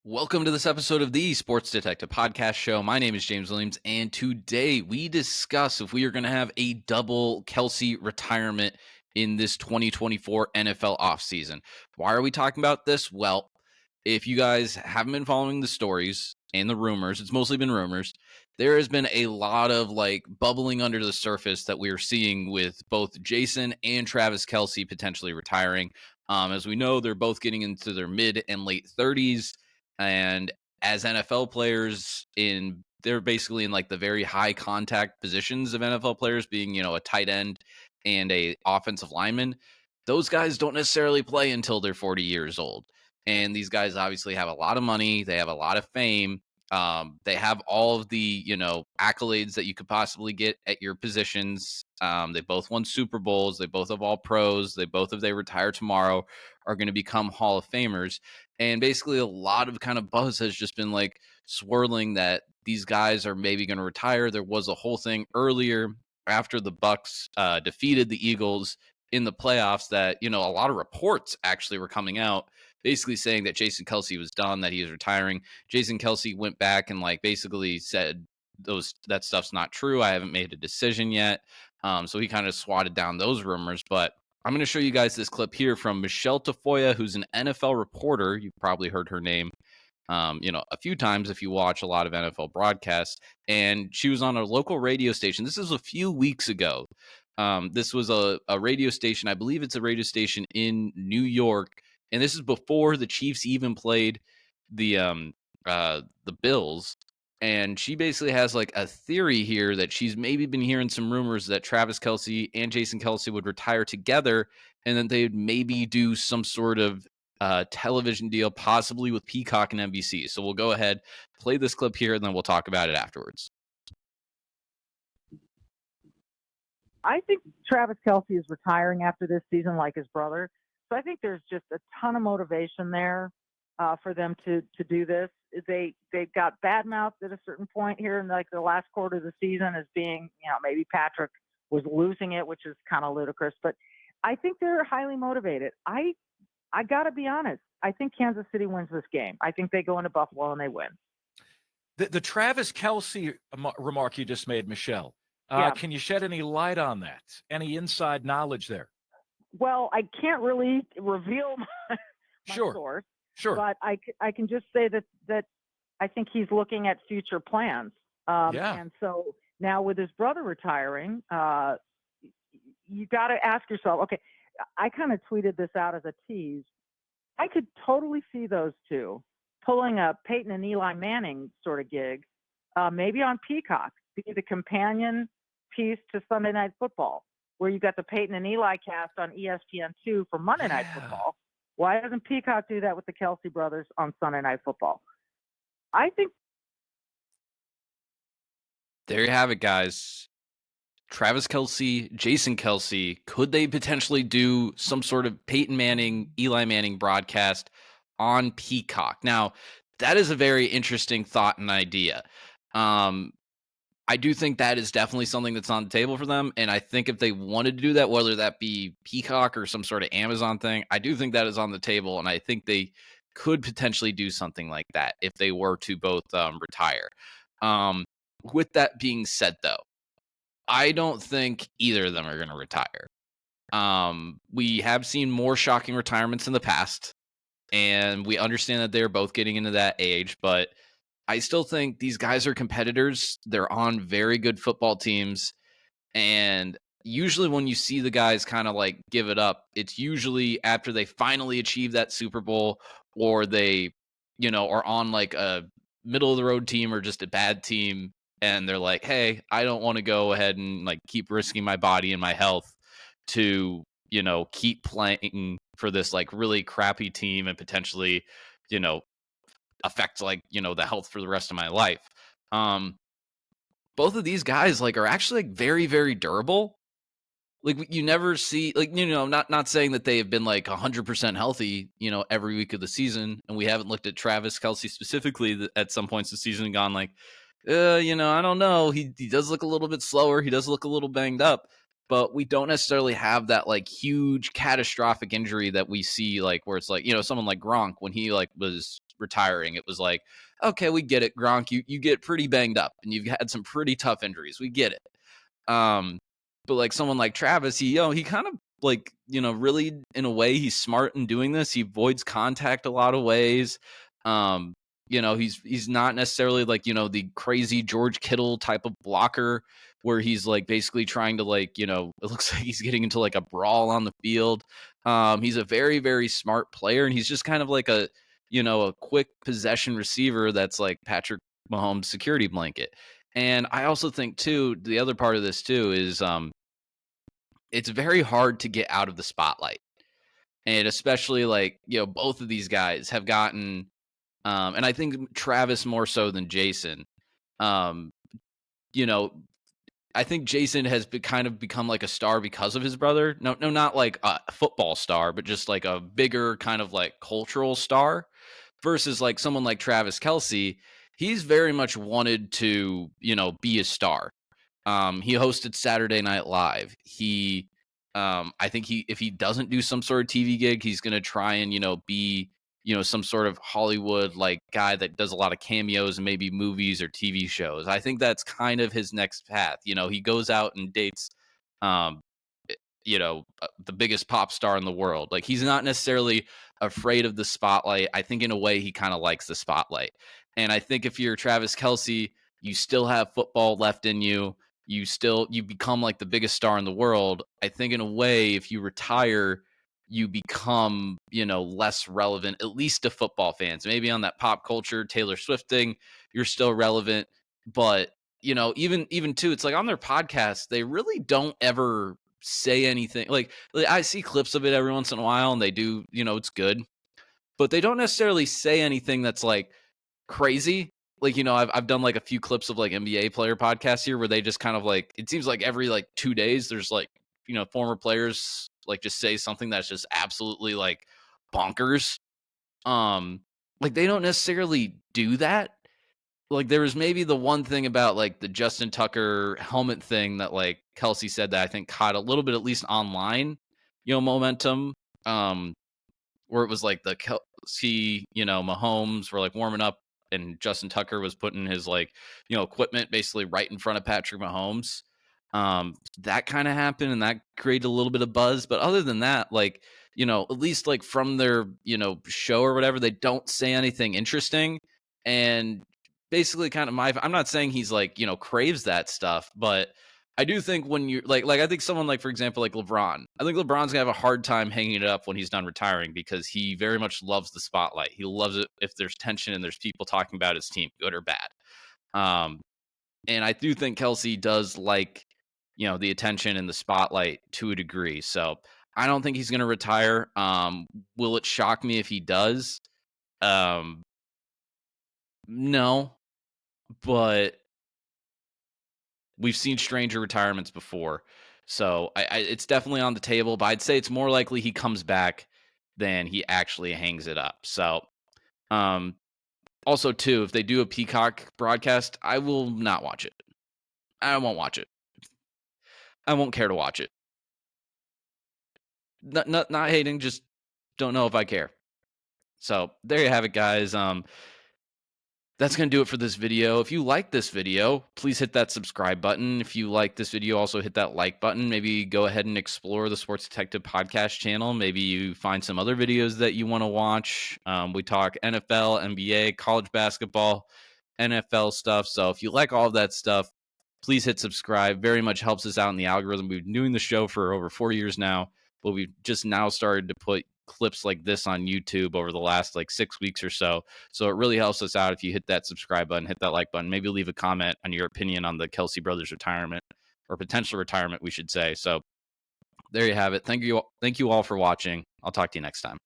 Welcome to this episode of the Sports Detective Podcast Show. My name is James Williams, and today we discuss if we are going to have a double Kelce retirement in this 2024 NFL offseason. Why are we talking about this? Well, if you guys haven't been following the stories and the rumors, it's mostly been rumors. There has been a lot of bubbling under the surface that we are seeing with both Jason and Travis Kelce potentially retiring. As we know, they're both getting into their mid and late 30s. And as NFL players they're basically in the very high contact positions of NFL players, being, a tight end and a offensive lineman. Those guys don't necessarily play until they're 40 years old. And these guys obviously have a lot of money. They have a lot of fame. They have all of the, accolades that you could possibly get at your positions. They both won Super Bowls. They both have all pros. If they retire tomorrow, are going to become Hall of Famers. And basically a lot of kind of buzz has just been swirling that these guys are maybe going to retire. There was a whole thing earlier after the Bucks defeated the Eagles in the playoffs that, a lot of reports actually were coming out basically saying that Jason Kelce was done, that he was retiring. Jason Kelce went back and basically said that stuff's not true. I haven't made a decision yet. So he kind of swatted down those rumors. But I'm going to show you guys this clip here from Michelle Tafoya, who's an NFL reporter. You've probably heard her name, a few times if you watch a lot of NFL broadcasts. And she was on a local radio station. This is a few weeks ago. This was a radio station. I believe it's a radio station in New York. And this is before the Chiefs even played the Bills. And she basically has a theory here that she's maybe been hearing some rumors that Travis Kelce and Jason Kelce would retire together, and then they'd maybe do some sort of television deal, possibly with Peacock and NBC. So we'll go ahead, play this clip here, and then we'll talk about it afterwards. I think Travis Kelce is retiring after this season like his brother. So I think there's just a ton of motivation there for them to do this. They got badmouthed at a certain point here in the last quarter of the season as being, maybe Patrick was losing it, which is kind of ludicrous. But I think they're highly motivated. I got to be honest. I think Kansas City wins this game. I think they go into Buffalo and they win. The Travis Kelce remark you just made, Michelle, Yeah. Can you shed any light on that? Any inside knowledge there? Well, I can't really reveal my source. Sure. But I can just say that I think he's looking at future plans. And so now with his brother retiring, you got to ask yourself, okay, I kind of tweeted this out as a tease. I could totally see those two pulling a Peyton and Eli Manning sort of gig, maybe on Peacock, be the companion piece to Sunday Night Football, where you got the Peyton and Eli cast on ESPN2 for Monday Night Football. Why doesn't Peacock do that with the Kelce brothers on Sunday Night Football? I think. There you have it, guys. Travis Kelce, Jason Kelce, could they potentially do some sort of Peyton Manning, Eli Manning broadcast on Peacock? Now, that is a very interesting thought and idea. I do think that is definitely something that's on the table for them. And I think if they wanted to do that, whether that be Peacock or some sort of Amazon thing, I do think that is on the table. And I think they could potentially do something like that if they were to both retire. With that being said, though, I don't think either of them are going to retire. We have seen more shocking retirements in the past, and we understand that they're both getting into that age, but I still think these guys are competitors. They're on very good football teams. And usually when you see the guys kind of give it up, it's usually after they finally achieve that Super Bowl, or they, are on a middle of the road team or just a bad team. And they're like, hey, I don't want to go ahead and keep risking my body and my health to, keep playing for this really crappy team and potentially, affect the health for the rest of my life. Both of these guys are actually very, very durable. You never see not saying that they have been 100% healthy, every week of the season. And we haven't looked at Travis Kelce specifically at some points this season and gone I don't know. He does look a little bit slower. He does look a little banged up. But we don't necessarily have that huge catastrophic injury that we see where it's someone like Gronk when he was retiring, it was like, okay, we get it, Gronk. You get pretty banged up, and you've had some pretty tough injuries. We get it. But like someone like Travis, he kind of like, really in a way he's smart in doing this. He avoids contact a lot of ways. He's not necessarily like, the crazy George Kittle type of blocker where he's like basically trying to like, it looks like he's getting into like a brawl on the field. He's a very, very smart player, and he's just kind of like a quick possession receiver that's like Patrick Mahomes' security blanket. And I also think too, the other part of this too is it's very hard to get out of the spotlight. And especially like, both of these guys have gotten and I think Travis more so than Jason. Um, I think Jason has kind of become like a star because of his brother. No, not like a football star, but just like a bigger kind of like cultural star versus like someone like Travis Kelce. He's very much wanted to, be a star. He hosted Saturday Night Live. I think if he doesn't do some sort of TV gig, he's going to try and, be, some sort of Hollywood like guy that does a lot of cameos and maybe movies or TV shows. I think that's kind of his next path. He goes out and dates, um, the biggest pop star in the world. Like he's not necessarily afraid of the spotlight. I think in a way he kind of likes the spotlight. And I think if you're Travis Kelce, you still have football left in you. You become like the biggest star in the world. I think in a way, if you retire, you become, less relevant, at least to football fans. Maybe on that pop culture Taylor Swift thing, you're still relevant. But, even too, it's like on their podcast, they really don't ever say anything. Like I see clips of it every once in a while, and they do, it's good. But they don't necessarily say anything that's like crazy. Like, I've done like a few clips of like NBA player podcasts here where they just kind of like, it seems like every like 2 days there's like, former players like just say something that's just absolutely like bonkers. Like they don't necessarily do that. Like there was maybe the one thing about like the Justin Tucker helmet thing that like Kelce said that I think caught a little bit, at least online, momentum. Where it was like the Kelce, Mahomes were like warming up, and Justin Tucker was putting his like, equipment basically right in front of Patrick Mahomes. That kind of happened, and that created a little bit of buzz. But other than that, like, at least like from their, show or whatever, they don't say anything interesting. And basically kind of I'm not saying he's like, craves that stuff, but I do think when you're like I think someone like, for example, like LeBron, I think LeBron's gonna have a hard time hanging it up when he's done retiring because he very much loves the spotlight. He loves it if there's tension and there's people talking about his team, good or bad. And I do think Kelce does like, the attention and the spotlight to a degree. So I don't think he's gonna retire. Will it shock me if he does? No, but we've seen stranger retirements before. So it's definitely on the table, but I'd say it's more likely he comes back than he actually hangs it up. So, also too, if they do a Peacock broadcast, I will not watch it. I won't watch it. I won't care to watch it. Not hating, just don't know if I care. So there you have it, guys. That's going to do it for this video. If you like this video, please hit that subscribe button. If you like this video, also hit that like button. Maybe go ahead and explore the Sports Detective podcast channel. Maybe you find some other videos that you want to watch. We talk NFL, NBA, college basketball, NFL stuff. So if you like all of that stuff, please hit subscribe. Very much helps us out in the algorithm. We've been doing the show for over 4 years now, but we've just now started to put clips like this on YouTube over the last like 6 weeks or so. So it really helps us out if you hit that subscribe button, hit that like button, maybe leave a comment on your opinion on the Kelce brothers retirement or potential retirement, we should say. So there you have it. Thank you all for watching. I'll talk to you next time.